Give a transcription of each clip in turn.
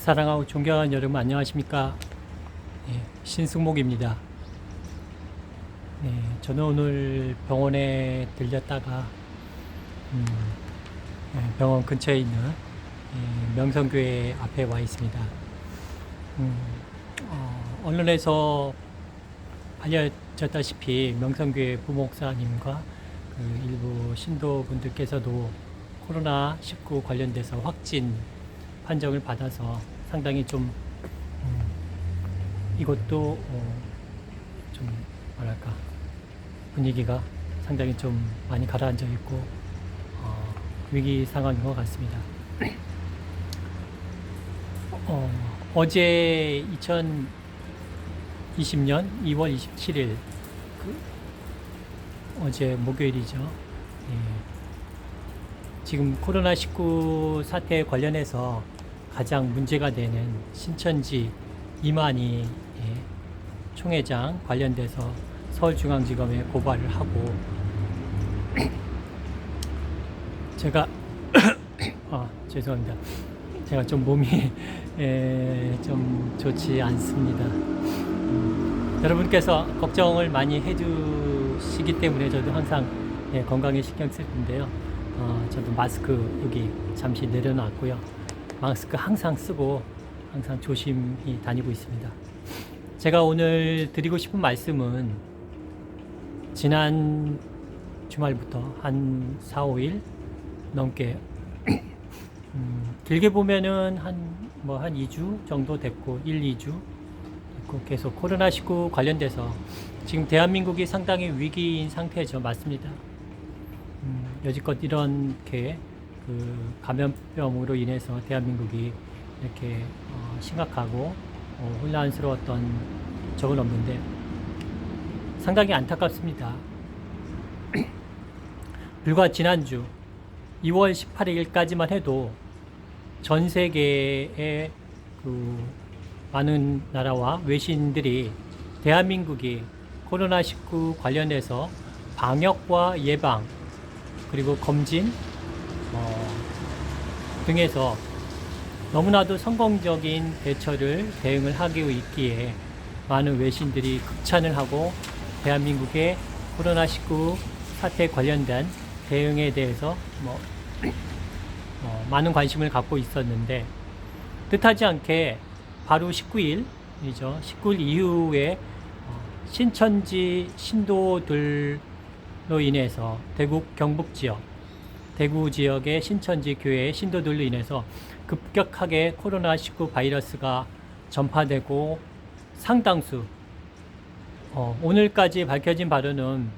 사랑하고 존경하는 여러분 안녕하십니까? 신승목입니다. 저는 오늘 병원에 들렸다가 병원 근처에 있는 명성교회 앞에 와 있습니다. 언론에서 알려졌다시피 명성교회 부목사님과 그 일부 신도분들께서도 코로나19 관련돼서 확진 판정을 받아서 상당히 좀 이것도 좀 뭐랄까 분위기가 상당히 좀 많이 가라앉아 있고 위기 상황인 것 같습니다. 어제 2020년 2월 27일 어제 목요일이죠. 지금 코로나19 사태에 관련해서 가장 문제가 되는 신천지 이만희 총회장 관련돼서 서울중앙지검에 고발을 하고 제가 죄송합니다. 제가 좀 몸이 좀 좋지 않습니다. 여러분께서 걱정을 많이 해주시기 때문에 저도 항상 건강에 신경 쓸 텐데요. 저도 마스크 여기 잠시 내려놨고요. 마스크 항상 쓰고 항상 조심히 다니고 있습니다. 제가 오늘 드리고 싶은 말씀은 지난 주말부터 한 4, 5일 넘게 길게 보면은 한 2주 정도 됐고 1, 2주 됐고 계속 코로나19 관련돼서 지금 대한민국이 상당히 위기인 상태죠. 맞습니다. 여지껏 이렇게 그 감염병으로 인해서 대한민국이 이렇게 심각하고 혼란스러웠던 적은 없는데 상당히 안타깝습니다. 불과 지난주 2월 18일까지만 해도 전 세계의 그 많은 나라와 외신들이 대한민국이 코로나19 관련해서 방역과 예방 그리고 검진 등에서 너무나도 성공적인 대응을 하고 있기에 많은 외신들이 극찬을 하고 대한민국의 코로나19 사태에 관련된 대응에 대해서 많은 관심을 갖고 있었는데 뜻하지 않게 바로 19일이죠. 19일 이후에 신천지 신도들로 인해서 대구 경북 지역 대구 지역의 신천지 교회의 신도들로 인해서 급격하게 코로나19 바이러스가 전파되고 상당수 오늘까지 밝혀진 바로는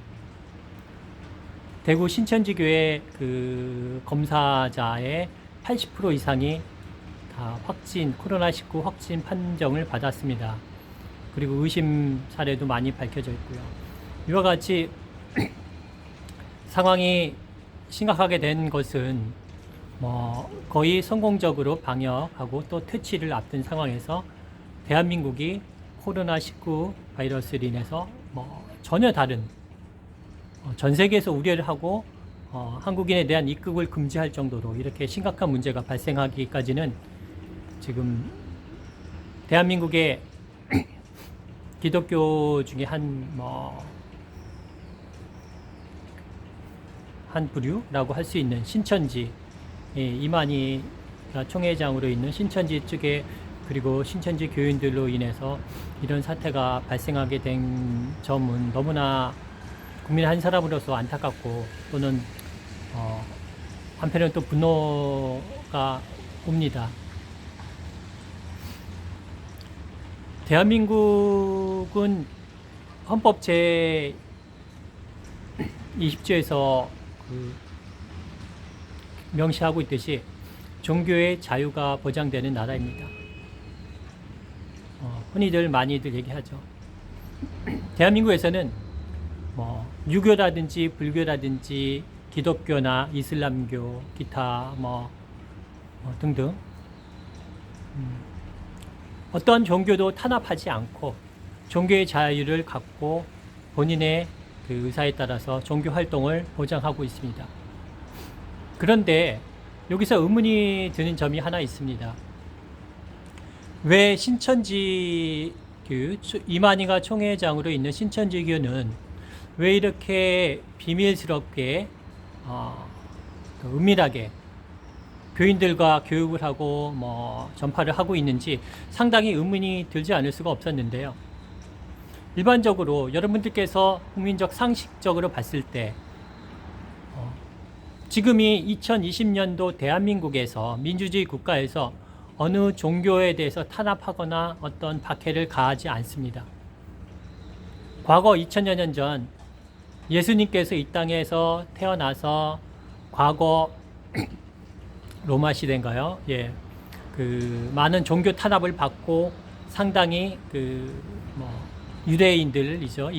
대구 신천지 교회 그 검사자의 80% 이상이 다 코로나19 확진 판정을 받았습니다. 그리고 의심 사례도 많이 밝혀져 있고요. 이와 같이 상황이 심각하게 된 것은 거의 성공적으로 방역하고 또 퇴치를 앞둔 상황에서 대한민국이 코로나19 바이러스로 인해서 전혀 다른 전 세계에서 우려를 하고 한국인에 대한 입국을 금지할 정도로 이렇게 심각한 문제가 발생하기까지는 지금 대한민국의 기독교 중에 한 부류라고 할 수 있는 신천지 이만희가 총회장으로 있는 신천지 측에 그리고 신천지 교인들로 인해서 이런 사태가 발생하게 된 점은 너무나 국민 한 사람으로서 안타깝고 또는 한편으로는 또 분노가 옵니다. 대한민국은 헌법 제 20조에서 명시하고 있듯이 종교의 자유가 보장되는 나라입니다. 흔히들 많이들 얘기하죠. 대한민국에서는 유교라든지 불교라든지 기독교나 이슬람교 기타 등등 어떤 종교도 탄압하지 않고 종교의 자유를 갖고 본인의 그 의사에 따라서 종교 활동을 보장하고 있습니다. 그런데 여기서 의문이 드는 점이 하나 있습니다. 왜 신천지 이만희가 총회장으로 있는 신천지 교는 왜 이렇게 비밀스럽게 은밀하게 교인들과 교육을 하고 전파를 하고 있는지 상당히 의문이 들지 않을 수가 없었는데요. 일반적으로 여러분들께서 국민적 상식적으로 봤을 때 지금이 2020년도 대한민국에서 민주주의 국가에서 어느 종교에 대해서 탄압하거나 어떤 박해를 가하지 않습니다. 과거 2000여 년 전 예수님께서 이 땅에서 태어나서 과거 로마 시대인가요? 예. 많은 종교 탄압을 받고 상당히 유대인들이죠.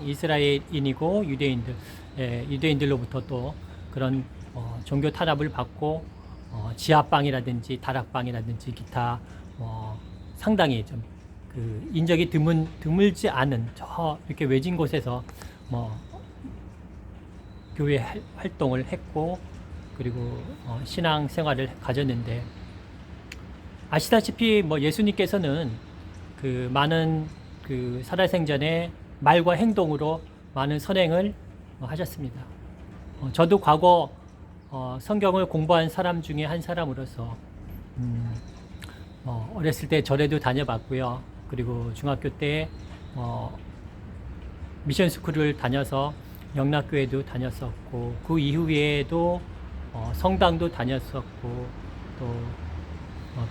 이스라엘인이고 유대인들, 예, 유대인들로부터 또 그런 종교 탄압을 받고 지하방이라든지 다락방이라든지 기타 상당히 좀 인적이 드물지 않은 저 이렇게 외진 곳에서 교회 활동을 했고 그리고 신앙 생활을 가졌는데 아시다시피 예수님께서는 많은 살아생전에 말과 행동으로 많은 선행을 하셨습니다. 저도 과거 성경을 공부한 사람 중에 한 사람으로서 어렸을 때 절에도 다녀봤고요. 그리고 중학교 때 미션 스쿨을 다녀서 영락교회도 다녔었고 그 이후에도 성당도 다녔었고 또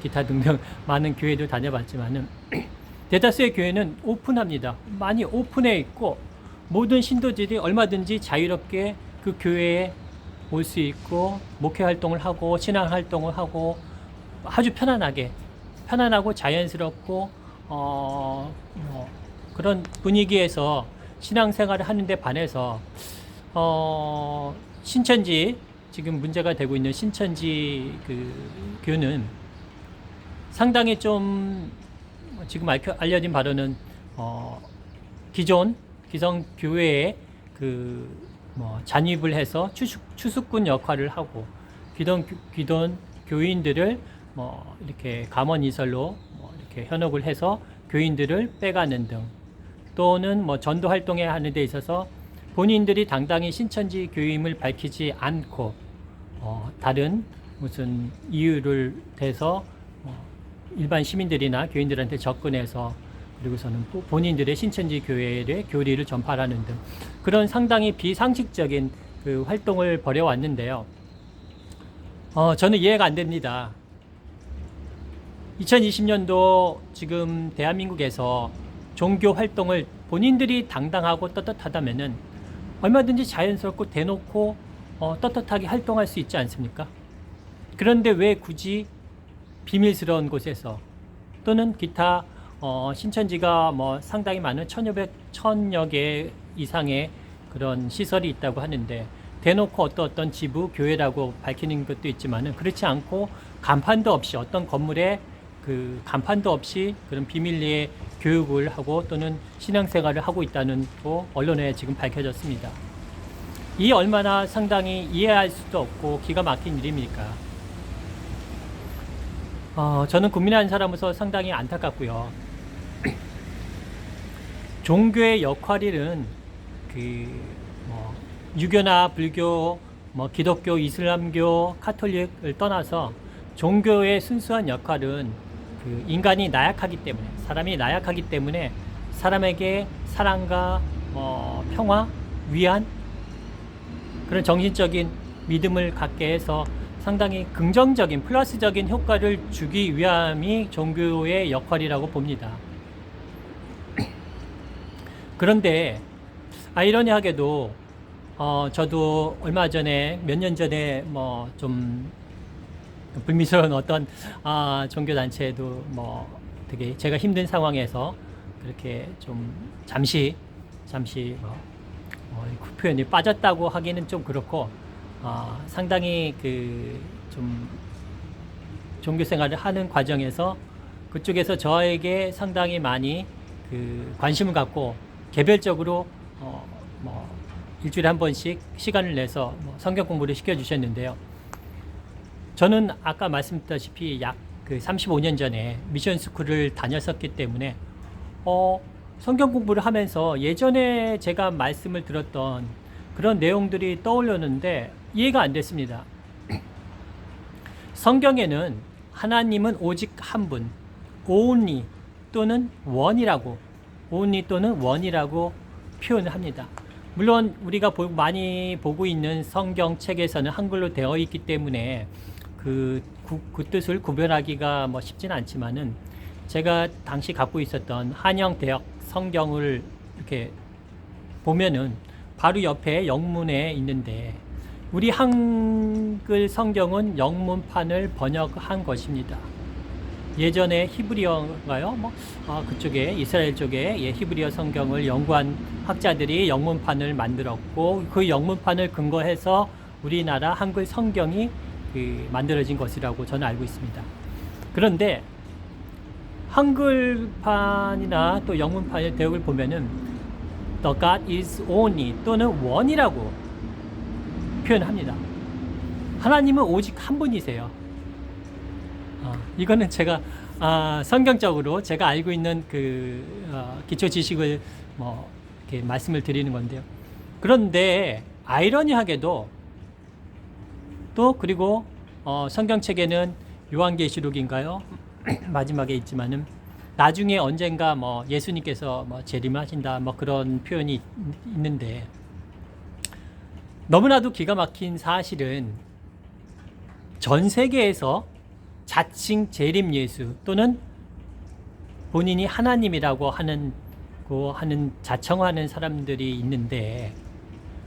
기타 등등 많은 교회도 다녀봤지만은 대다수의 교회는 오픈합니다. 많이 오픈해 있고 모든 신도들이 얼마든지 자유롭게 그 교회에 올 수 있고 목회 활동을 하고 신앙 활동을 하고 아주 편안하고 자연스럽고 그런 분위기에서 신앙생활을 하는데 반해서 신천지 지금 문제가 되고 있는 신천지 교는 상당히 좀 지금 알려진 바로는 기존 기성 교회에 잔입을 해서 추수꾼 역할을 하고 기존 교인들을 이렇게 감언이설로 이렇게 현혹을 해서 교인들을 빼가는 등 또는 전도 활동에 하는 데 있어서 본인들이 당당히 신천지 교임을 밝히지 않고 다른 무슨 이유를 대서 일반 시민들이나 교인들한테 접근해서 그리고서는 본인들의 신천지 교회의 교리를 전파하는 등 그런 상당히 비상식적인 활동을 벌여왔는데요. 저는 이해가 안 됩니다. 2020년도 지금 대한민국에서 종교 활동을 본인들이 당당하고 떳떳하다면은 얼마든지 자연스럽고 대놓고 떳떳하게 활동할 수 있지 않습니까? 그런데 왜 굳이 비밀스러운 곳에서 또는 기타 신천지가 상당히 많은 1,000여 개 이상의 그런 시설이 있다고 하는데 대놓고 어떤 지부 교회라고 밝히는 것도 있지만은 그렇지 않고 간판도 없이 어떤 건물에 간판도 없이 그런 비밀리에 교육을 하고 또는 신앙생활을 하고 있다는 거 언론에 지금 밝혀졌습니다. 이 얼마나 상당히 이해할 수도 없고 기가 막힌 일입니까? 저는 국민의 한 사람으로서 상당히 안타깝고요. 종교의 역할은 유교나 불교, 기독교, 이슬람교, 카톨릭을 떠나서 종교의 순수한 역할은 인간이 나약하기 때문에 사람이 나약하기 때문에 사람에게 사랑과 평화, 위안 그런 정신적인 믿음을 갖게 해서 상당히 긍정적인 플러스적인 효과를 주기 위함이 종교의 역할이라고 봅니다. 그런데 아이러니하게도 저도 얼마 전에 몇 년 전에 좀 불미스러운 어떤 종교 단체에도 되게 제가 힘든 상황에서 그렇게 좀 잠시 표현이 빠졌다고 하기는 좀 그렇고 상당히 좀 종교 생활을 하는 과정에서 그쪽에서 저에게 상당히 많이 관심을 갖고 개별적으로 일주일에 한 번씩 시간을 내서 성경 공부를 시켜주셨는데요. 저는 아까 말씀드렸다시피 약 그 35년 전에 미션 스쿨을 다녔었기 때문에 성경 공부를 하면서 예전에 제가 말씀을 들었던 그런 내용들이 떠올렸는데 이해가 안 됐습니다. 성경에는 하나님은 오직 한 분, only 또는 on이라고 표현을 합니다. 물론 우리가 많이 보고 있는 성경책에서는 한글로 되어 있기 때문에 그 뜻을 구별하기가 쉽지는 않지만은 제가 당시 갖고 있었던 한영대역 성경을 이렇게 보면은 바로 옆에 영문에 있는데 우리 한글 성경은 영문판을 번역한 것입니다. 예전에 히브리어인가요? 그쪽에 이스라엘 쪽에 히브리어 성경을 연구한 학자들이 영문판을 만들었고 그 영문판을 근거해서 우리나라 한글 성경이 만들어진 것이라고 저는 알고 있습니다. 그런데 한글판이나 또 영문판의 대역을 보면은 The God is only 또는 one이라고 표현합니다. 하나님은 오직 한 분이세요. 이거는 제가 성경적으로 제가 알고 있는 기초 지식을 이렇게 말씀을 드리는 건데요. 그런데 아이러니하게도 또 그리고 성경책에는 요한계시록인가요? 마지막에 있지만은 나중에 언젠가 예수님께서 재림하신다 그런 표현이 있는데 너무나도 기가 막힌 사실은 전 세계에서 자칭 재림 예수 또는 본인이 하나님이라고 하는 자청하는 사람들이 있는데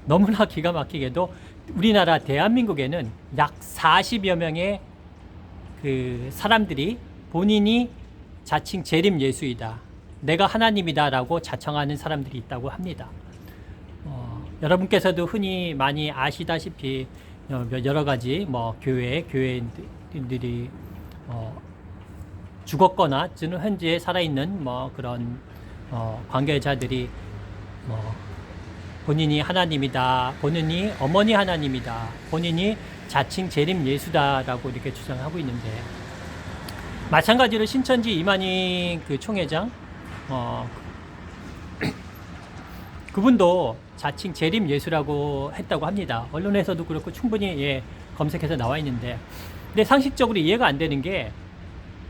너무나 기가 막히게도 우리나라 대한민국에는 약 40여 명의 그 사람들이 본인이 자칭 재림 예수이다, 내가 하나님이다라고 자청하는 사람들이 있다고 합니다. 여러분께서도 흔히 많이 아시다시피 여러 가지 교회인들이 죽었거나 지금 현재 살아있는 그런 관계자들이 본인이 하나님이다, 본인이 어머니 하나님이다, 본인이 자칭 재림 예수다라고 이렇게 주장하고 있는데 마찬가지로 신천지 이만희 총회장 그분도 자칭 재림 예수라고 했다고 합니다. 언론에서도 그렇고 충분히 검색해서 나와 있는데 근데 상식적으로 이해가 안 되는 게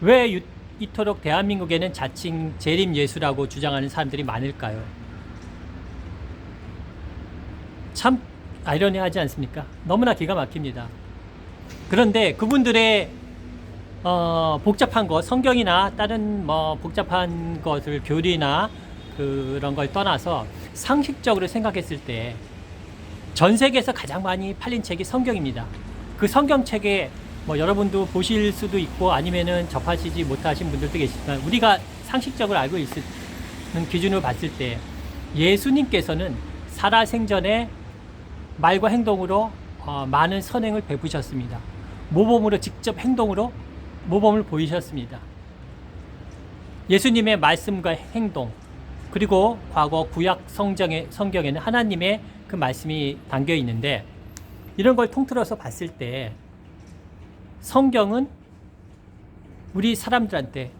왜 이토록 대한민국에는 자칭 재림 예수라고 주장하는 사람들이 많을까요? 참 아이러니하지 않습니까? 너무나 기가 막힙니다. 그런데 그분들의 복잡한 것, 성경이나 다른 복잡한 것을 교리나 그런 걸 떠나서 상식적으로 생각했을 때 전 세계에서 가장 많이 팔린 책이 성경입니다. 그 성경책에 여러분도 보실 수도 있고 아니면은 접하시지 못하신 분들도 계시지만 우리가 상식적으로 알고 있는 기준으로 봤을 때 예수님께서는 살아생전에 말과 행동으로 많은 선행을 베푸셨습니다. 모범으로 직접 행동으로 모범을 보이셨습니다. 예수님의 말씀과 행동 그리고 과거 구약 성경에는 하나님의 그 말씀이 담겨 있는데 이런 걸 통틀어서 봤을 때 성경은 우리 사람들한테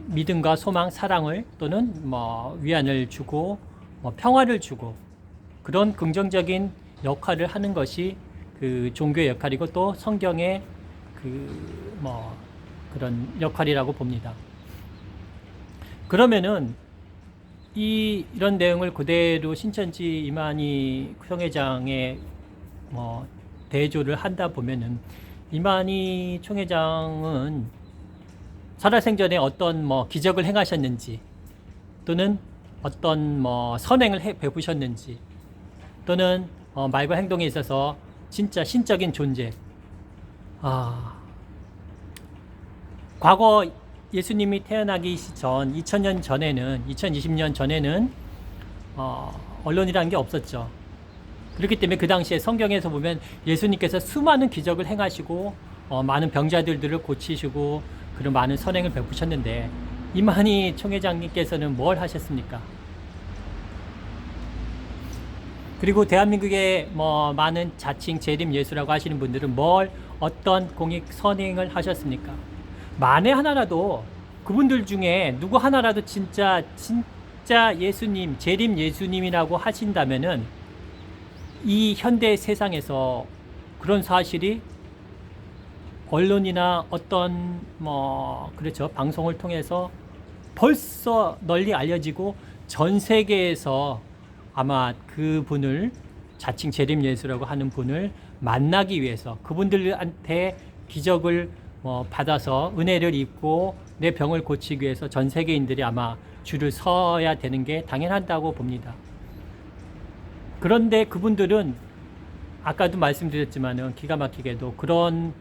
믿음과 소망, 사랑을 또는 위안을 주고 평화를 주고 그런 긍정적인 역할을 하는 것이 그 종교의 역할이고 또 성경의 그런 역할이라고 봅니다. 그러면은 이런 내용을 그대로 신천지 이만희 총회장의 대조를 한다 보면은 이만희 총회장은 살아생전에 어떤 기적을 행하셨는지 또는 어떤 선행을 베푸셨는지 또는 말과 행동에 있어서 진짜 신적인 존재 과거 예수님이 태어나기 전 2020년 전에는 언론이라는 게 없었죠. 그렇기 때문에 그 당시에 성경에서 보면 예수님께서 수많은 기적을 행하시고 많은 병자들을 고치시고 그런 많은 선행을 베푸셨는데 이만희 총회장님께서는 뭘 하셨습니까? 그리고 대한민국의 뭐 많은 자칭 재림 예수라고 하시는 분들은 어떤 공익 선행을 하셨습니까? 만에 하나라도 그분들 중에 누구 하나라도 진짜 예수님, 재림 예수님이라고 하신다면은 이 현대 세상에서 그런 사실이 언론이나 어떤 그렇죠, 방송을 통해서 벌써 널리 알려지고 전 세계에서 아마 그분을 자칭 재림 예수라고 하는 분을 만나기 위해서 그분들한테 기적을 받아서 은혜를 입고 내 병을 고치기 위해서 전 세계인들이 아마 줄을 서야 되는 게 당연하다고 봅니다. 그런데 그분들은 아까도 말씀드렸지만은 기가 막히게도 그런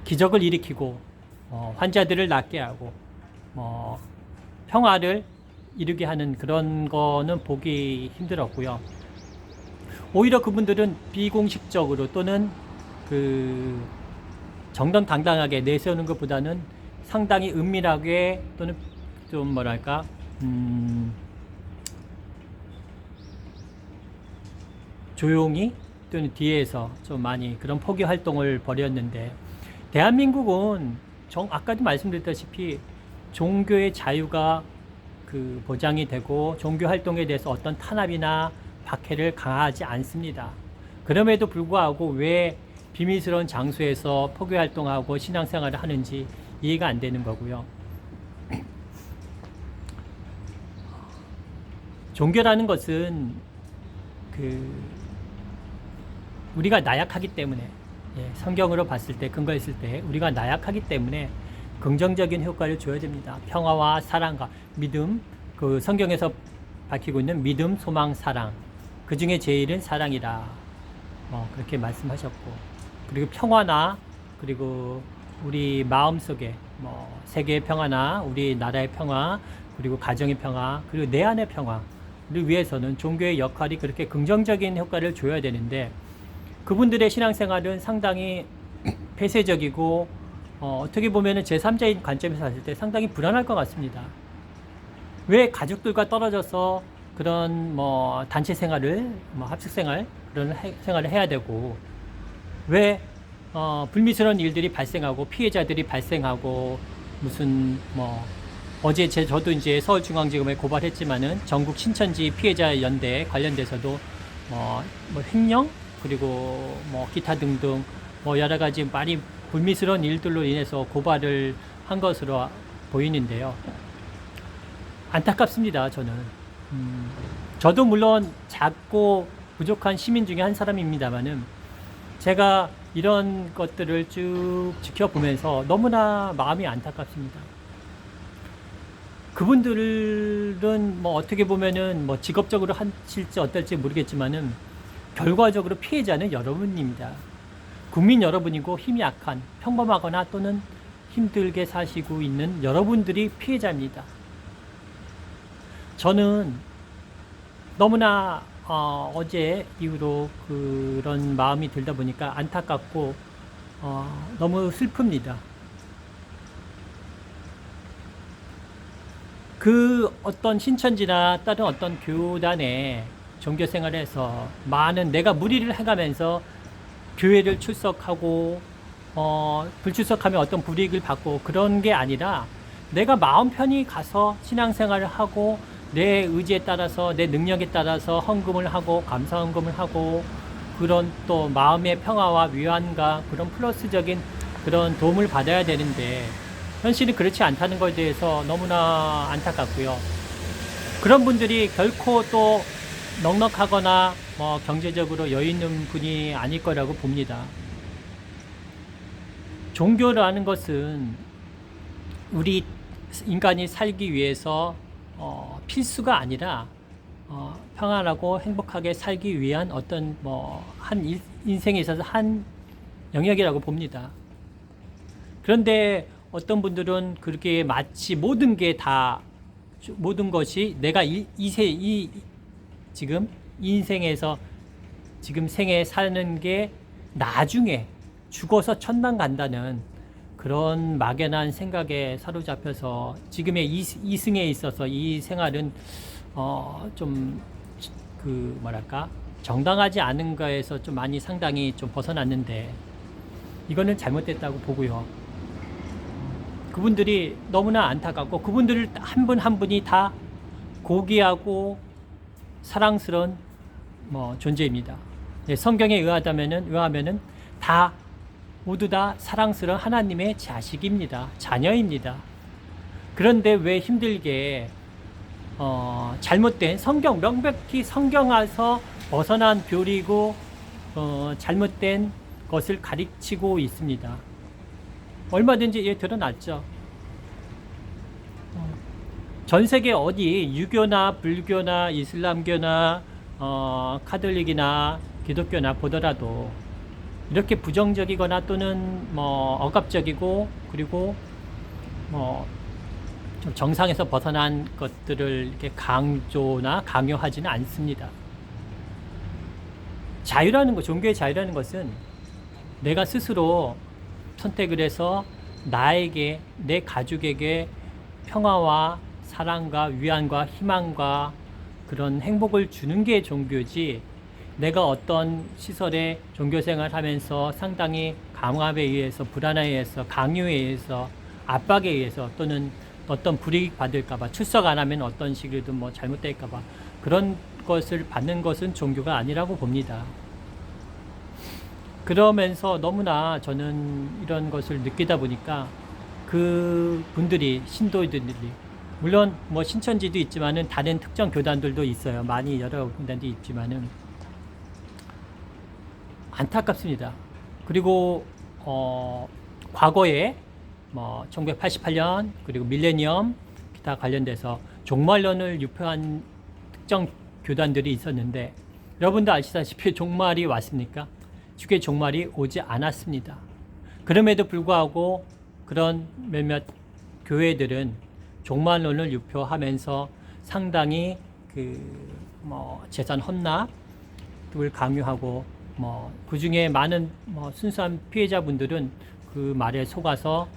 기적을 일으키고 환자들을 낫게 하고 평화를 이루게 하는 그런 거는 보기 힘들었고요. 오히려 그분들은 비공식적으로 또는 그 정정당당하게 내세우는 것보다는 상당히 은밀하게 또는 좀 뭐랄까 조용히 또는 뒤에서 좀 많이 그런 포기 활동을 벌였는데, 대한민국은 아까도 말씀드렸다시피 종교의 자유가 그 보장이 되고 종교 활동에 대해서 어떤 탄압이나 박해를 강하지 않습니다. 그럼에도 불구하고 왜 비밀스러운 장소에서 포교 활동하고 신앙생활을 하는지 이해가 안 되는 거고요. 종교라는 것은 우리가 나약하기 때문에, 성경으로 봤을 때, 근거했을 때 우리가 나약하기 때문에 긍정적인 효과를 줘야 됩니다. 평화와 사랑과 믿음, 그 성경에서 밝히고 있는 믿음, 소망, 사랑, 그 중에 제일은 사랑이다, 그렇게 말씀하셨고, 그리고 평화나 그리고 우리 마음속에 세계의 평화나 우리 나라의 평화, 그리고 가정의 평화, 그리고 내 안의 평화를 위해서는 종교의 역할이 그렇게 긍정적인 효과를 줘야 되는데, 그분들의 신앙생활은 상당히 폐쇄적이고 어떻게 보면 제3자인 관점에서 봤을 때 상당히 불안할 것 같습니다. 왜 가족들과 떨어져서 그런 단체 생활을, 합숙 생활, 그런 생활을 해야 되고, 왜 불미스러운 일들이 발생하고 피해자들이 발생하고, 무슨 어제 저도 이제 서울중앙지검에 고발했지만은 전국 신천지 피해자 연대 관련돼서도 횡령, 그리고 기타 등등 여러 가지 많이 불미스러운 일들로 인해서 고발을 한 것으로 보이는데요. 안타깝습니다, 저는. 저도 물론 작고 부족한 시민 중에 한 사람입니다만은, 제가 이런 것들을 쭉 지켜보면서 너무나 마음이 안타깝습니다. 그분들은 어떻게 보면은 직업적으로 하실지 어떨지 모르겠지만은 결과적으로 피해자는 여러분입니다. 국민 여러분이고 힘이 약한, 평범하거나 또는 힘들게 사시고 있는 여러분들이 피해자입니다. 저는 너무나 어제 이후로 그런 마음이 들다 보니까 안타깝고 너무 슬픕니다. 그 어떤 신천지나 다른 어떤 교단의 종교 생활에서 많은 내가 무리를 해가면서 교회를 출석하고 불출석하면 어떤 불이익을 받고 그런 게 아니라, 내가 마음 편히 가서 신앙생활을 하고 내 의지에 따라서 내 능력에 따라서 헌금을 하고 감사 헌금을 하고, 그런 또 마음의 평화와 위안과 그런 플러스적인 그런 도움을 받아야 되는데 현실이 그렇지 않다는 것에 대해서 너무나 안타깝고요. 그런 분들이 결코 또 넉넉하거나 경제적으로 여유 있는 분이 아닐 거라고 봅니다. 종교라는 것은 우리 인간이 살기 위해서 필수가 아니라 평안하고 행복하게 살기 위한 어떤 한 인생에 있어서 한 영역이라고 봅니다. 그런데 어떤 분들은 그렇게 마치 모든 것이 내가 지금 이 인생에서 지금 생에 사는 게 나중에 죽어서 천당 간다는 그런 막연한 생각에 사로잡혀서 지금의 이승에 있어서 이 생활은 좀 뭐랄까 정당하지 않은 거에서 좀 많이 상당히 좀 벗어났는데 이거는 잘못됐다고 보고요. 그분들이 너무나 안타깝고 그분들을 한 분 한 분이 다 고귀하고 사랑스러운 존재입니다. 네, 성경에 의하면은 다 모두 다 사랑스러운 하나님의 자식입니다. 자녀입니다. 그런데 왜 힘들게 잘못된 성경 명백히 성경에서 벗어난 교리고 잘못된 것을 가르치고 있습니다. 얼마든지 예, 드러났죠. 전 세계 어디 유교나 불교나 이슬람교나 카톨릭이나 기독교나 보더라도 이렇게 부정적이거나 또는 억압적이고 그리고 좀 정상에서 벗어난 것들을 이렇게 강요하지는 않습니다. 자유라는 것, 종교의 자유라는 것은 내가 스스로 선택을 해서 나에게, 내 가족에게 평화와 사랑과 위안과 희망과 그런 행복을 주는 게 종교지, 내가 어떤 시설에 종교생활 하면서 상당히 강압에 의해서, 불안에 의해서, 강요에 의해서, 압박에 의해서 또는 어떤 불이익 받을까봐, 출석 안 하면 어떤 식이든 잘못될까봐 그런 것을 받는 것은 종교가 아니라고 봅니다. 그러면서 너무나 저는 이런 것을 느끼다 보니까 그 분들이, 신도들이, 물론 신천지도 있지만은 다른 특정 교단들도 있어요. 많이 여러 교단도 있지만은 안타깝습니다. 그리고 과거에 1988년 그리고 밀레니엄 기타 관련돼서 종말론을 유포한 특정 교단들이 있었는데 여러분도 아시다시피 종말이 왔습니까? 주의 종말이 오지 않았습니다. 그럼에도 불구하고 그런 몇몇 교회들은 종말론을 유포하면서 상당히 재산 헌납을 강요하고 그 중에 많은 순수한 피해자분들은 그 말에 속아서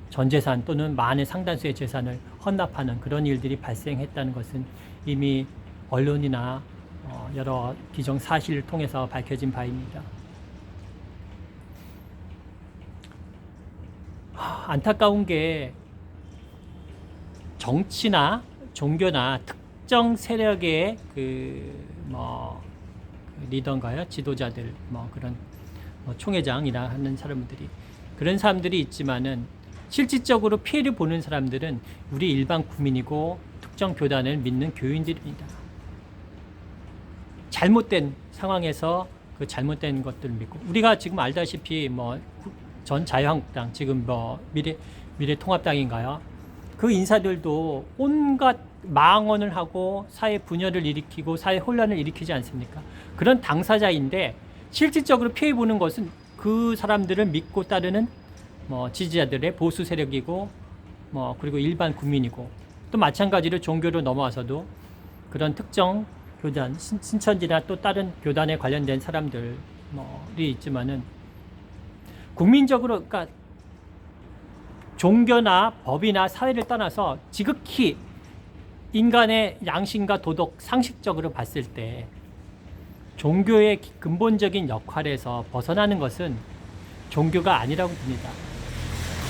전 재산 또는 많은 상당수의 재산을 헌납하는 그런 일들이 발생했다는 것은 이미 언론이나 여러 기정 사실을 통해서 밝혀진 바입니다. 안타까운 게 정치나 종교나 특정 세력의 리더인가요? 지도자들, 그런 총회장이나 하는 사람들이, 그런 사람들이 있지만은 실질적으로 피해를 보는 사람들은 우리 일반 국민이고 특정 교단을 믿는 교인들입니다. 잘못된 상황에서 그 잘못된 것들을 믿고, 우리가 지금 알다시피 전 자유한국당, 지금 미래통합당인가요? 그 인사들도 온갖 망언을 하고 사회 분열을 일으키고 사회 혼란을 일으키지 않습니까? 그런 당사자인데 실질적으로 피해 보는 것은 그 사람들을 믿고 따르는 지지자들의 보수 세력이고 그리고 일반 국민이고, 또 마찬가지로 종교로 넘어와서도 그런 특정 교단, 신천지나 또 다른 교단에 관련된 사람들이 있지만은 국민적으로, 그러니까 종교나 법이나 사회를 떠나서 지극히 인간의 양심과 도덕, 상식적으로 봤을 때 종교의 근본적인 역할에서 벗어나는 것은 종교가 아니라고 봅니다.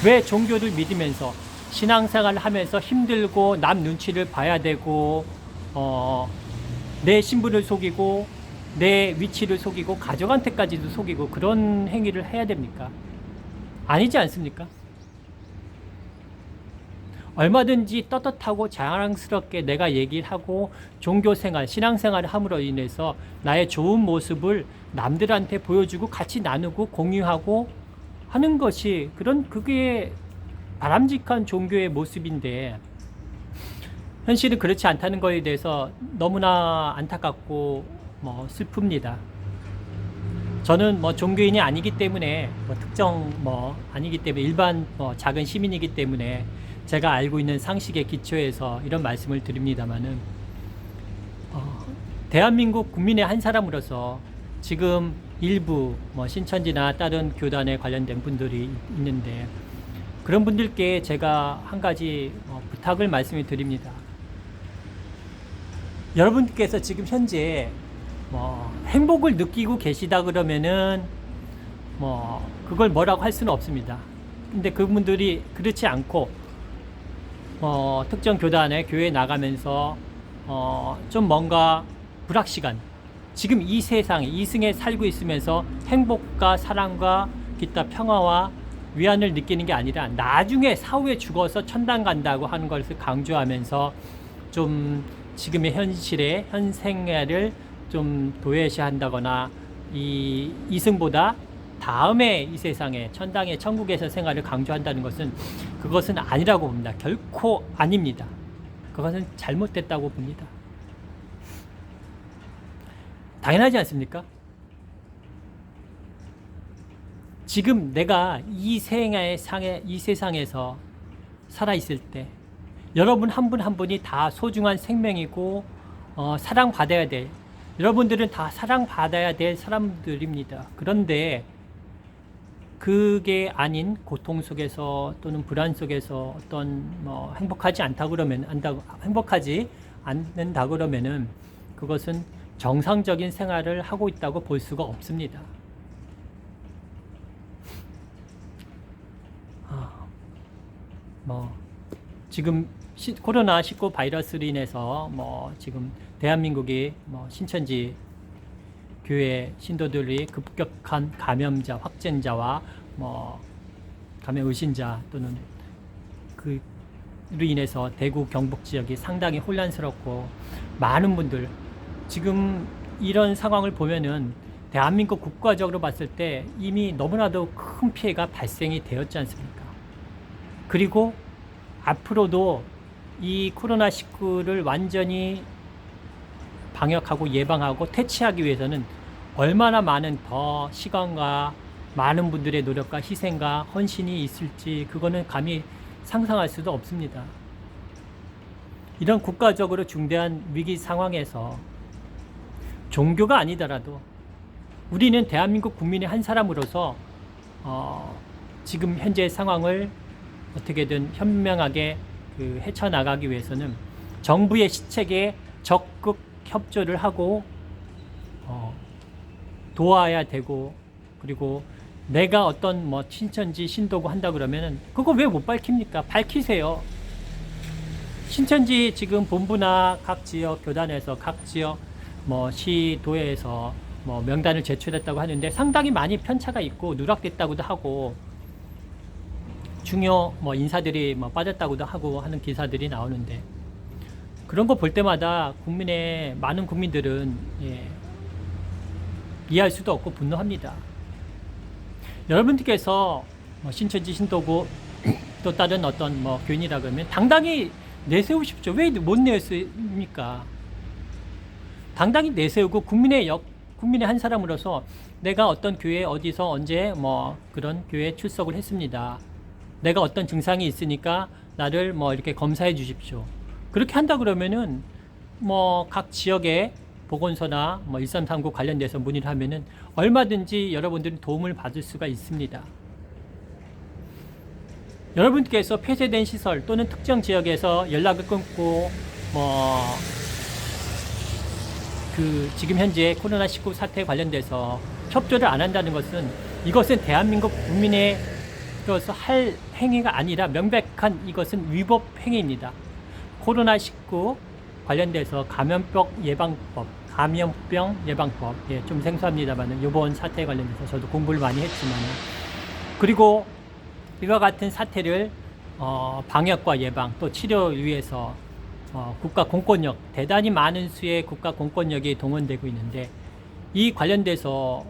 왜 종교를 믿으면서 신앙생활을 하면서 힘들고 남 눈치를 봐야 되고 내 신분을 속이고 내 위치를 속이고 가족한테까지도 속이고 그런 행위를 해야 됩니까? 아니지 않습니까? 얼마든지 떳떳하고 자랑스럽게 내가 얘기를 하고 종교생활, 신앙생활을 함으로 인해서 나의 좋은 모습을 남들한테 보여주고 같이 나누고 공유하고 하는 것이 그게 바람직한 종교의 모습인데, 현실은 그렇지 않다는 것에 대해서 너무나 안타깝고 슬픕니다. 저는 종교인이 아니기 때문에 특정 아니기 때문에 일반 작은 시민이기 때문에 제가 알고 있는 상식의 기초에서 이런 말씀을 드립니다마는 대한민국 국민의 한 사람으로서 지금 일부 신천지나 다른 교단에 관련된 분들이 있는데 그런 분들께 제가 한 가지 부탁을 말씀을 드립니다. 여러분께서 지금 현재 뭐 행복을 느끼고 계시다 그러면은 뭐 그걸 뭐라고 할 수는 없습니다. 근데 그분들이 그렇지 않고 특정 교단에 교회에 나가면서 좀 뭔가 불확실한 지금 이 세상에 이승에 살고 있으면서 행복과 사랑과 기타 평화와 위안을 느끼는 게 아니라 나중에 사후에 죽어서 천당 간다고 하는 것을 강조하면서 좀 지금의 현실에 현 생애를 좀 도외시한다거나 이 이승보다 다음에 이 세상에 천당의 천국에서 생활을 강조한다는 것은 그것은 아니라고 봅니다. 결코 아닙니다. 그것은 잘못됐다고 봅니다. 당연하지 않습니까? 지금 내가 이 세상에서 살아있을 때 여러분 한 분 한 분이 다 소중한 생명이고 사랑받아야 될 여러분들은 다 사랑받아야 될 사람들입니다. 그런데 그게 아닌 고통 속에서 또는 불안 속에서 어떤 행복하지 않는다 그러면은 그것은 정상적인 생활을 하고 있다고 볼 수가 없습니다. 지금 코로나19 바이러스로 인해서 지금 대한민국이 신천지 교회 신도들이 급격한 감염자, 확진자와 감염 의심자 또는 그로 인해서 대구 경북 지역이 상당히 혼란스럽고 많은 분들 지금 이런 상황을 보면은 대한민국 국가적으로 봤을 때 이미 너무나도 큰 피해가 발생이 되었지 않습니까? 그리고 앞으로도 이 코로나19를 완전히 방역하고 예방하고 퇴치하기 위해서는 얼마나 많은 더 시간과 많은 분들의 노력과 희생과 헌신이 있을지 그거는 감히 상상할 수도 없습니다. 이런 국가적으로 중대한 위기 상황에서 종교가 아니더라도 우리는 대한민국 국민의 한 사람으로서 지금 현재 상황을 어떻게든 현명하게 헤쳐나가기 위해서는 정부의 시책에 적극 협조를 하고 도와야 되고 그리고 내가 어떤 신천지 신도고 한다 그러면은 그거 왜 못 밝힙니까? 밝히세요. 신천지 지금 본부나 각 지역 교단에서 각 지역 시도에서 명단을 제출했다고 하는데 상당히 많이 편차가 있고 누락됐다고도 하고 중요 인사들이 빠졌다고도 하고 하는 기사들이 나오는데 그런 거 볼 때마다 많은 국민들은 이해할 수도 없고 분노합니다. 여러분들께서 신천지 신도고 또 다른 어떤 교인이라 그러면 당당히 내세우십시오. 왜 못 내세웁니까? 당당히 내세우고 국민의 한 사람으로서 내가 어떤 교회 어디서 언제 그런 교회에 출석을 했습니다. 내가 어떤 증상이 있으니까 나를 이렇게 검사해 주십시오. 그렇게 한다 그러면은 각 지역의 보건소나 1339 관련돼서 문의를 하면은 얼마든지 여러분들이 도움을 받을 수가 있습니다. 여러분께서 폐쇄된 시설 또는 특정 지역에서 연락을 끊고 지금 현재 코로나19 사태에 관련돼서 협조를 안 한다는 것은 이것은 대한민국 국민의 할 행위가 아니라 명백한 이것은 위법 행위입니다. 코로나19 관련돼서 감염병 예방법, 좀 생소합니다만 이번 사태에 관련해서 저도 공부를 많이 했지만 그리고 이와 같은 사태를 방역과 예방 또 치료를 위해서 국가 공권력 대단히 많은 수의 국가 공권력이 동원되고 있는데 이 관련돼서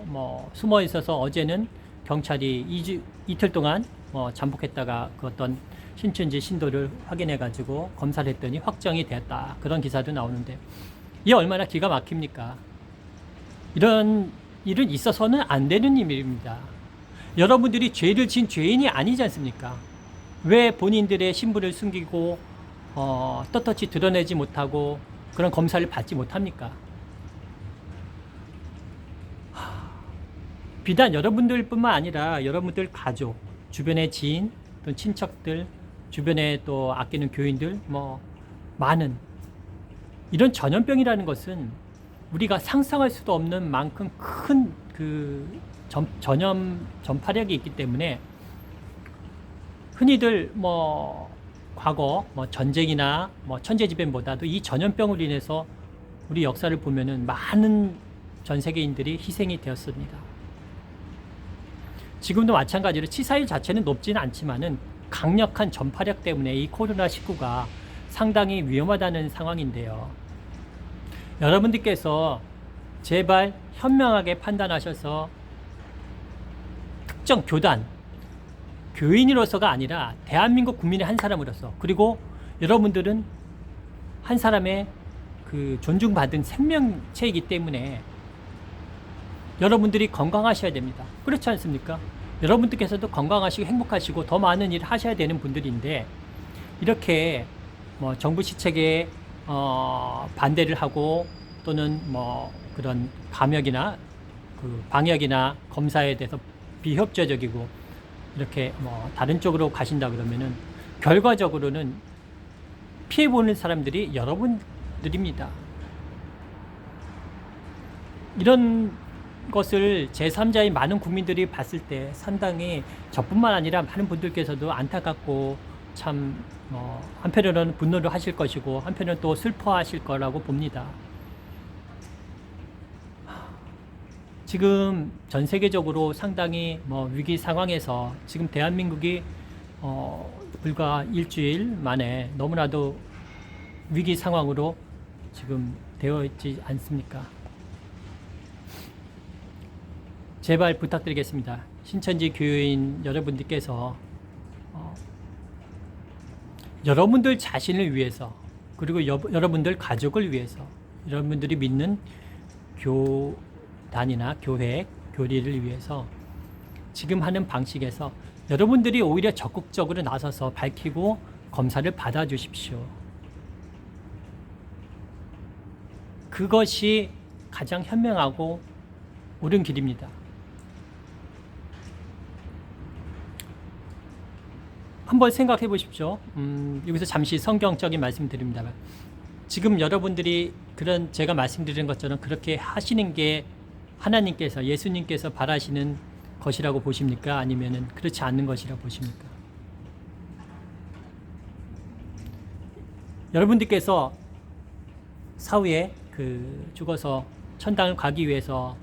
숨어 있어서 어제는 경찰이 이틀 동안 잠복했다가 그 어떤 신천지 신도를 확인해 가지고 검사를 했더니 확정이 됐다. 그런 기사도 나오는데 이게 얼마나 기가 막힙니까? 이런 일은 있어서는 안 되는 일입니다. 여러분들이 죄를 지은 죄인이 아니지 않습니까? 왜 본인들의 신분을 숨기고 떳떳이 드러내지 못하고 그런 검사를 받지 못합니까? 비단 여러분들뿐만 아니라 여러분들 가족, 주변의 지인, 또 친척들, 주변에 또 아끼는 교인들, 많은 이런 전염병이라는 것은 우리가 상상할 수도 없는 만큼 큰 그 전파력이 있기 때문에 흔히들 뭐 과거 뭐 전쟁이나 뭐 천재지변보다도 이 전염병으로 인해서 우리 역사를 보면은 많은 전 세계인들이 희생이 되었습니다. 지금도 마찬가지로 치사율 자체는 높지는 않지만은 강력한 전파력 때문에 이 코로나19가 상당히 위험하다는 상황인데요. 여러분들께서 제발 현명하게 판단하셔서 특정 교단, 교인으로서가 아니라 대한민국 국민의 한 사람으로서, 그리고 여러분들은 한 사람의 그 존중받은 생명체이기 때문에 여러분들이 건강하셔야 됩니다. 그렇지 않습니까? 여러분들께서도 건강하시고 행복하시고 더 많은 일을 하셔야 되는 분들인데, 이렇게 뭐 정부 시책에 반대를 하고 또는 뭐 그런 감염이나 그 방역이나 검사에 대해서 비협조적이고 이렇게 뭐 다른 쪽으로 가신다 그러면은 결과적으로는 피해 보는 사람들이 여러분들입니다. 이런 것을 제3자의 많은 국민들이 봤을 때 상당히 저뿐만 아니라 많은 분들께서도 안타깝고 참 한편으로는 분노를 하실 것이고 한편으로는 또 슬퍼하실 거라고 봅니다. 지금 전 세계적으로 상당히 위기 상황에서 지금 대한민국이 불과 일주일 만에 너무나도 위기 상황으로 지금 되어 있지 않습니까? 제발 부탁드리겠습니다. 신천지 교인 여러분들께서 여러분들 자신을 위해서, 그리고 여러분들 가족을 위해서, 여러분들이 믿는 교단이나 교회, 교리를 위해서 지금 하는 방식에서 여러분들이 오히려 적극적으로 나서서 밝히고 검사를 받아주십시오. 그것이 가장 현명하고 옳은 길입니다. 한번 생각해 보십시오. 여기서 잠시 성경적인 말씀 드립니다만, 지금 여러분들이 그런 제가 말씀드린 것처럼 그렇게 하시는 게 하나님께서, 예수님께서 바라시는 것이라고 보십니까? 아니면은 그렇지 않는 것이라고 보십니까? 여러분들께서 사후에 죽어서 천당을 가기 위해서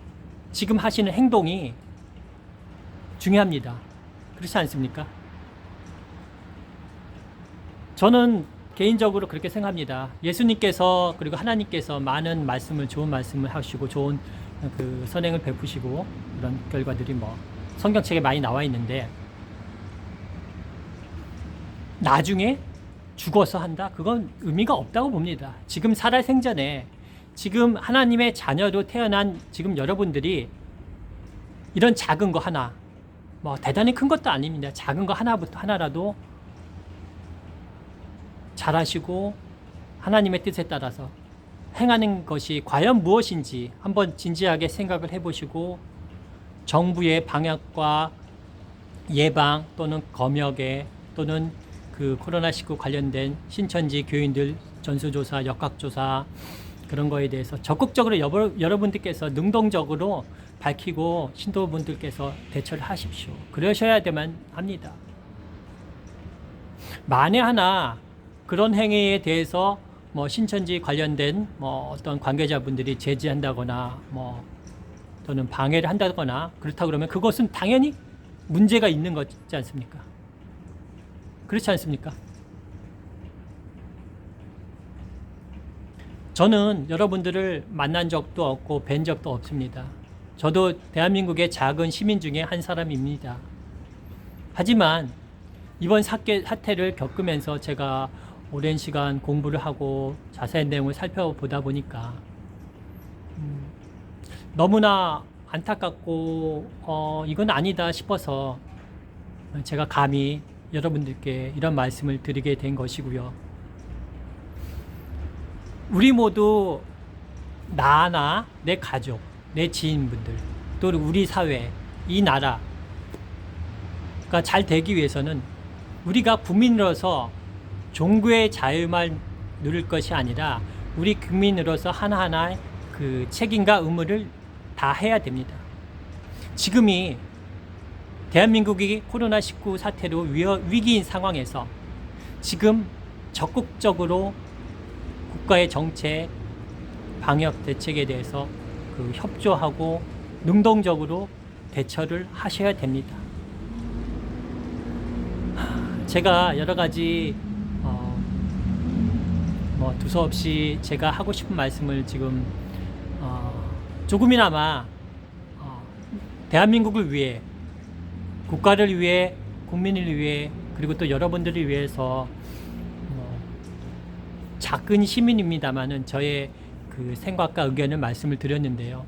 지금 하시는 행동이 중요합니다. 그렇지 않습니까? 저는 개인적으로 그렇게 생각합니다. 예수님께서 그리고 하나님께서 많은 말씀을, 좋은 말씀을 하시고 좋은 그 선행을 베푸시고 그런 결과들이 성경책에 많이 나와 있는데, 나중에 죽어서 한다? 그건 의미가 없다고 봅니다. 지금 살아 생전에 지금 하나님의 자녀로 태어난 지금 여러분들이 이런 작은 거 하나, 대단히 큰 것도 아닙니다. 작은 거 하나라도 잘하시고 하나님의 뜻에 따라서 행하는 것이 과연 무엇인지 한번 진지하게 생각을 해보시고, 정부의 방역과 예방 또는 검역에 또는 그 코로나19 관련된 신천지 교인들 전수조사, 역학조사 그런 거에 대해서 적극적으로 여러분들께서 능동적으로 밝히고 신도분들께서 대처를 하십시오. 그러셔야만 합니다. 만에 하나 그런 행위에 대해서 신천지 관련된 어떤 관계자분들이 제지한다거나 또는 방해를 한다거나 그렇다 그러면 그것은 당연히 문제가 있는 거지 않습니까? 그렇지 않습니까? 저는 여러분들을 만난 적도 없고 뵌 적도 없습니다. 저도 대한민국의 작은 시민 중에 한 사람입니다. 하지만 이번 사태를 겪으면서 제가 오랜 시간 공부를 하고 자세한 내용을 살펴보다 보니까 너무나 안타깝고 이건 아니다 싶어서 제가 감히 여러분들께 이런 말씀을 드리게 된 것이고요. 우리 모두 나나 내 가족, 내 지인분들, 또 우리 사회, 이 나라가 잘 되기 위해서는 우리가 국민으로서 종교의 자유만 누릴 것이 아니라 우리 국민으로서 하나하나의 그 책임과 의무를 다 해야 됩니다. 지금이 대한민국이 코로나19 사태로 위기인 상황에서 지금 적극적으로 국가의 정책, 방역 대책에 대해서 그 협조하고 능동적으로 대처를 하셔야 됩니다. 제가 여러 가지 두서없이 제가 하고 싶은 말씀을 지금 조금이나마 대한민국을 위해, 국가를 위해, 국민을 위해, 그리고 또 여러분들을 위해서 작은 시민입니다만은 저의 그 생각과 의견을 말씀을 드렸는데요.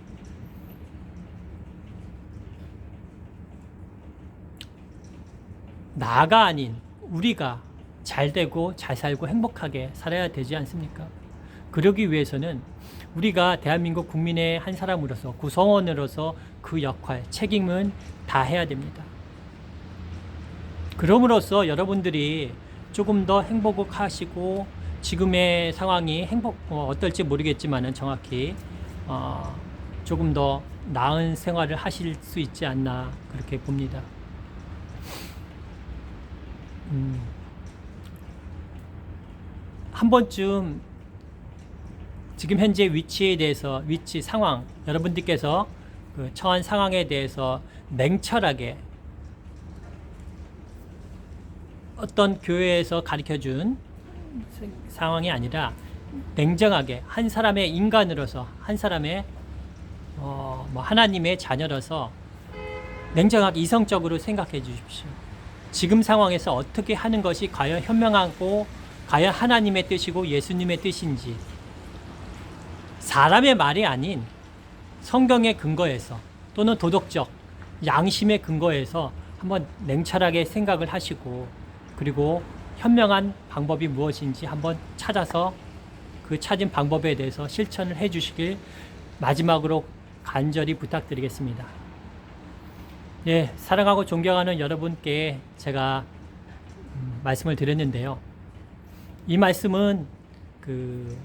나가 아닌 우리가 잘 되고 잘 살고 행복하게 살아야 되지 않습니까? 그러기 위해서는 우리가 대한민국 국민의 한 사람으로서, 구성원으로서 그 역할, 책임은 다 해야 됩니다. 그럼으로써 여러분들이 조금 더 행복하시고 지금의 상황이 어떨지 모르겠지만은 정확히 조금 더 나은 생활을 하실 수 있지 않나 그렇게 봅니다. 한 번쯤 지금 현재 위치에 대해서, 위치 상황, 여러분들께서 그 처한 상황에 대해서 냉철하게 어떤 교회에서 가르쳐준 상황이 아니라 냉정하게 한 사람의 인간으로서, 한 사람의 하나님의 자녀로서 냉정하게 이성적으로 생각해 주십시오. 지금 상황에서 어떻게 하는 것이 과연 현명하고 과연 하나님의 뜻이고 예수님의 뜻인지, 사람의 말이 아닌 성경의 근거에서 또는 도덕적 양심의 근거에서 한번 냉철하게 생각을 하시고, 그리고 현명한 방법이 무엇인지 한번 찾아서 그 찾은 방법에 대해서 실천을 해 주시길 마지막으로 간절히 부탁드리겠습니다. 예, 사랑하고 존경하는 여러분께 제가 말씀을 드렸는데요. 이 말씀은 그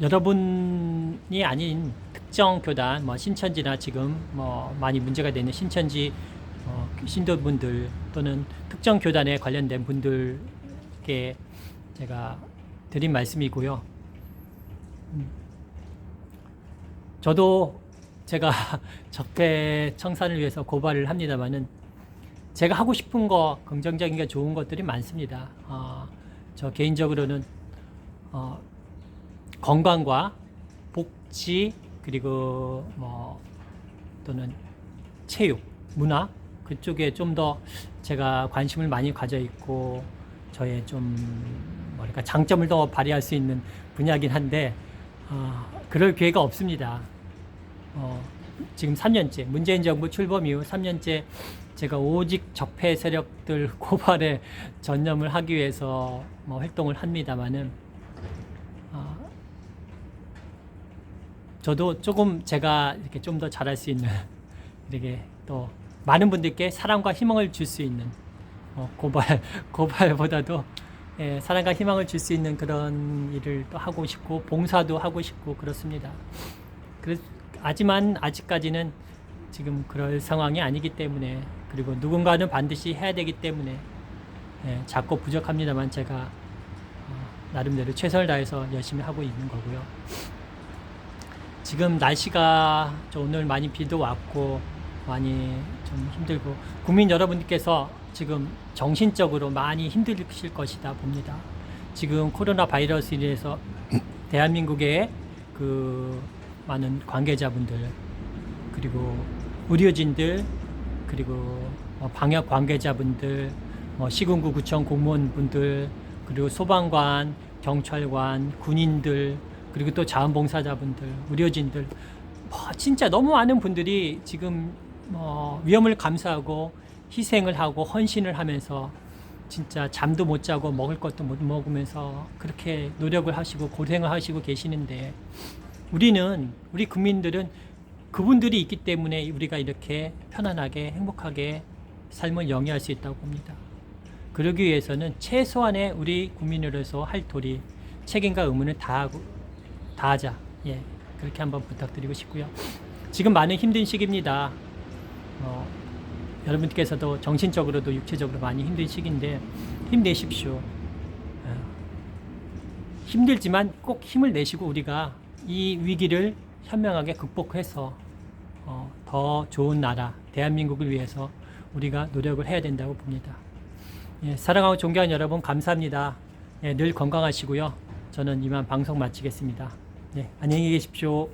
여러분이 아닌 특정 교단, 신천지나 지금 많이 문제가 되는 신천지 신도분들 또는 특정 교단에 관련된 분들께 제가 드린 말씀이고요. 저도 제가 적폐 청산을 위해서 고발을 합니다만은 제가 하고 싶은 거, 긍정적인 게 좋은 것들이 많습니다. 저 개인적으로는 건강과 복지, 그리고 또는 체육, 문화 그쪽에 좀 더 제가 관심을 많이 가져 있고 저의 좀 장점을 더 발휘할 수 있는 분야긴 한데 그럴 기회가 없습니다. 지금 3년째 문재인 정부 출범 이후 3년째 제가 오직 적폐 세력들 고발에 전념을 하기 위해서 활동을 합니다만은 저도 조금 제가 이렇게 좀 더 잘할 수 있는, 이렇게 또 많은 분들께 사랑과 희망을 줄 수 있는 고발보다도 사랑과 희망을 줄 수 있는 그런 일을 또 하고 싶고 봉사도 하고 싶고 그렇습니다. 하지만 아직까지는 지금 그럴 상황이 아니기 때문에, 그리고 누군가는 반드시 해야 되기 때문에 작고 부족합니다만 제가 나름대로 최선을 다해서 열심히 하고 있는 거고요. 지금 날씨가 오늘 많이 비도 왔고 많이 좀 힘들고 국민 여러분께서 지금 정신적으로 많이 힘드실 것이다 봅니다. 지금 코로나 바이러스 인해서 대한민국의 그 많은 관계자분들, 그리고 의료진들, 그리고 방역 관계자분들, 시군구 구청 공무원분들, 그리고 소방관, 경찰관, 군인들, 그리고 또 자원봉사자분들, 의료진들, 진짜 너무 많은 분들이 지금 위험을 감수하고 희생을 하고 헌신을 하면서 진짜 잠도 못 자고 먹을 것도 못 먹으면서 그렇게 노력을 하시고 고생을 하시고 계시는데, 우리 국민들은 그분들이 있기 때문에 우리가 이렇게 편안하게 행복하게 삶을 영위할 수 있다고 봅니다. 그러기 위해서는 최소한의 우리 국민으로서 할 도리, 책임과 의무는 다하자. 예. 그렇게 한번 부탁드리고 싶고요. 지금 많은 힘든 시기입니다. 여러분께서도 정신적으로도 육체적으로 많이 힘든 시기인데 힘내십시오. 힘들지만 꼭 힘을 내시고 우리가 이 위기를 현명하게 극복해서 더 좋은 나라 대한민국을 위해서 우리가 노력을 해야 된다고 봅니다. 예, 사랑하고 존경하는 여러분 감사합니다. 예, 늘 건강하시고요. 저는 이만 방송 마치겠습니다. 네, 안녕히 계십시오.